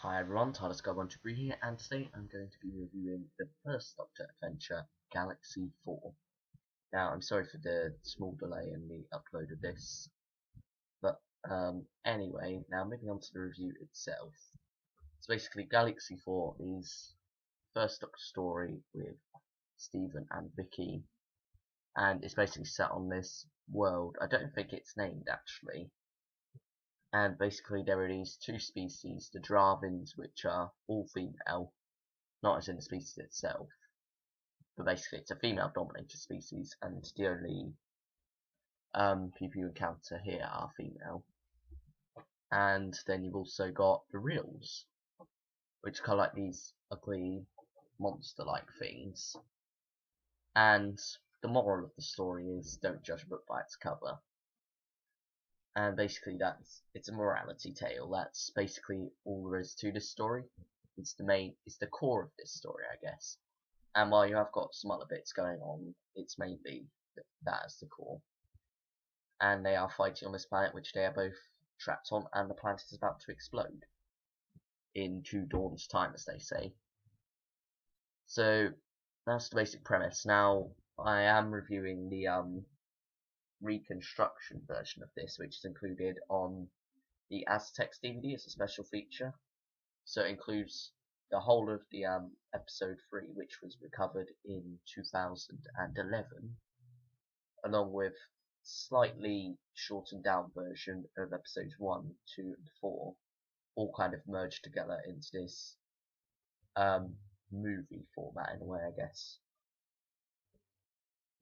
Hi everyone, TARDIS Guy 123 here, and today I'm going to be reviewing the first Doctor adventure, Galaxy 4. Now, I'm sorry for the small delay in the upload of this, but anyway, now moving on to the review itself. So basically, Galaxy 4 is first Doctor story with Stephen and Vicky, and it's basically set on this world. I don't think it's named actually. And basically there are these two species, the Drahvins, which are all female, not as in the species itself, but basically it's a female dominated species, and the only people you encounter here are female. And then you've also got the Rills, which are like these ugly monster-like things. And the moral of the story is don't judge a book by its cover. And basically it's a morality tale. That's basically all there is to this story. It's the core of this story, I guess. And while you have got some other bits going on, it's mainly that as the core. And they are fighting on this planet, which they are both trapped on, and the planet is about to explode in 2 dawns time, as they say. So that's the basic premise. Now I am reviewing the reconstruction version of this, which is included on the Aztecs DVD as a special feature. So it includes the whole of the episode 3, which was recovered in 2011, along with slightly shortened down version of episodes 1, 2 and 4, all kind of merged together into this movie format in a way, I guess.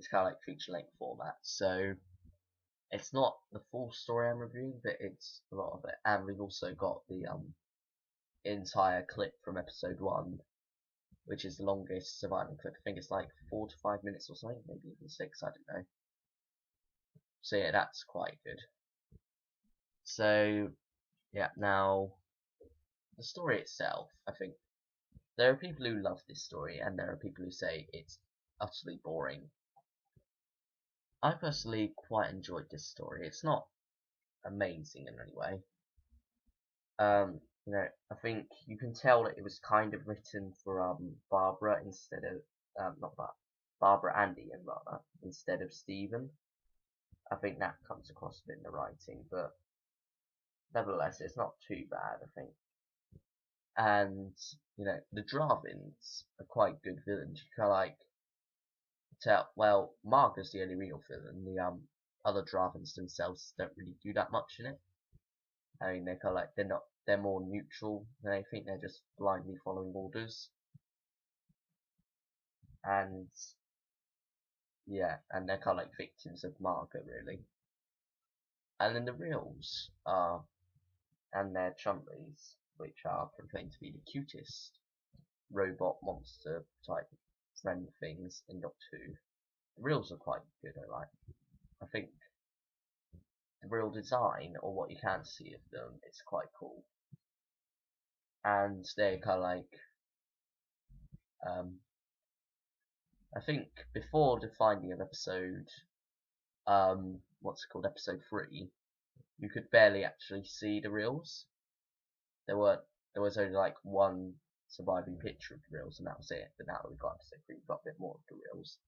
It's kind of like feature-length format, so it's not the full story I'm reviewing, but it's a lot of it. And we've also got the entire clip from episode 1, which is the longest surviving clip. I think it's like 4 to 5 minutes or something, maybe even 6, I don't know. So yeah, that's quite good. So yeah, now the story itself, I think there are people who love this story, and there are people who say it's utterly boring. I personally quite enjoyed this story. It's not amazing in any way. You know, I think you can tell that it was kind of written for Barbara instead of Barbara and Ian rather, instead of Stephen. I think that comes across a bit in the writing, but nevertheless it's not too bad, I think. And you know, the Drahvins are quite good villains. You can like tell, well, Marga's the only real villain. The other Drahvins themselves don't really do that much in it. I mean, they're kind of like they're more neutral than anything. They're just blindly following orders. And yeah, and they're kind of like victims of Marga, really. And then the Rills are, and their chumleys, which are proclaimed to be the cutest robot monster type friend things in Doctor Who. The Rills are quite good, I think the real design, or what you can see of them, is quite cool. And they're kind of like, I think before the finding of episode, what's it called, episode 3, you could barely actually see the Rills. There was only like one surviving picture of the Rills, and that was it. But now we've got episode 3, we've got a bit more of the Rills.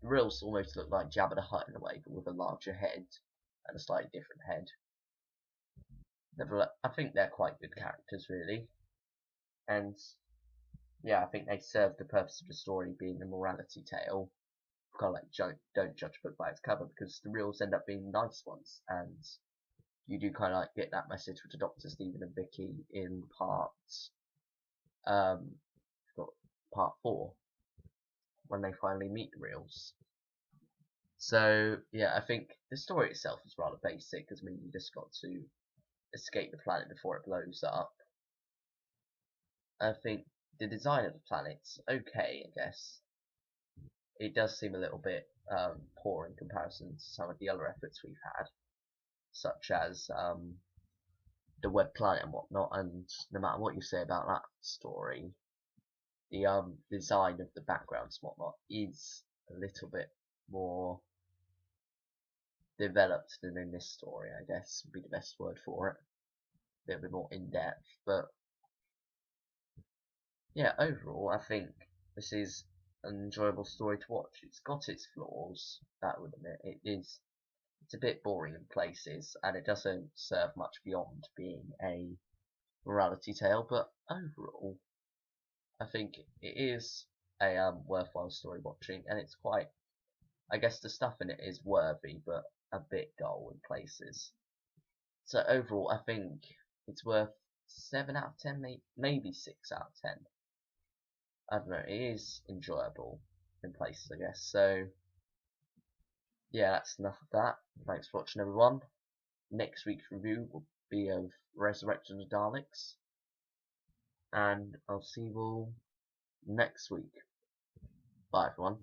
The Rills almost look like Jabba the Hutt in a way, but with a larger head and a slightly different head. Nevertheless, I think they're quite good characters, really. And yeah, I think they serve the purpose of the story being a morality tale. Kind of like don't judge a book by its cover, because the Rills end up being nice ones, and you do kind of like get that message with the Doctor, Stephen and Vicky in part 4, when they finally meet the Rills. So yeah, I think the story itself is rather basic, because I mean you just got to escape the planet before it blows up. I think the design of the planet's okay, I guess. It does seem a little bit poor in comparison to some of the other efforts we've had, such as the Web Planet and whatnot. And no matter what you say about that story, the design of the backgrounds and whatnot is a little bit more developed than in this story, I guess would be the best word for it. A little bit more in depth, but yeah, overall, I think this is an enjoyable story to watch. It's got its flaws, that would admit. It's a bit boring in places, and it doesn't serve much beyond being a morality tale. But overall, I think it is a worthwhile story watching, and it's quite. I guess the stuff in it is worthy, but a bit dull in places. So overall, I think it's worth 7 out of 10, maybe 6 out of 10. I don't know, it is enjoyable in places, I guess. So, yeah, that's enough of that. Thanks for watching, everyone. Next week's review will be of Resurrection of the Daleks, and I'll see you all next week. Bye, everyone.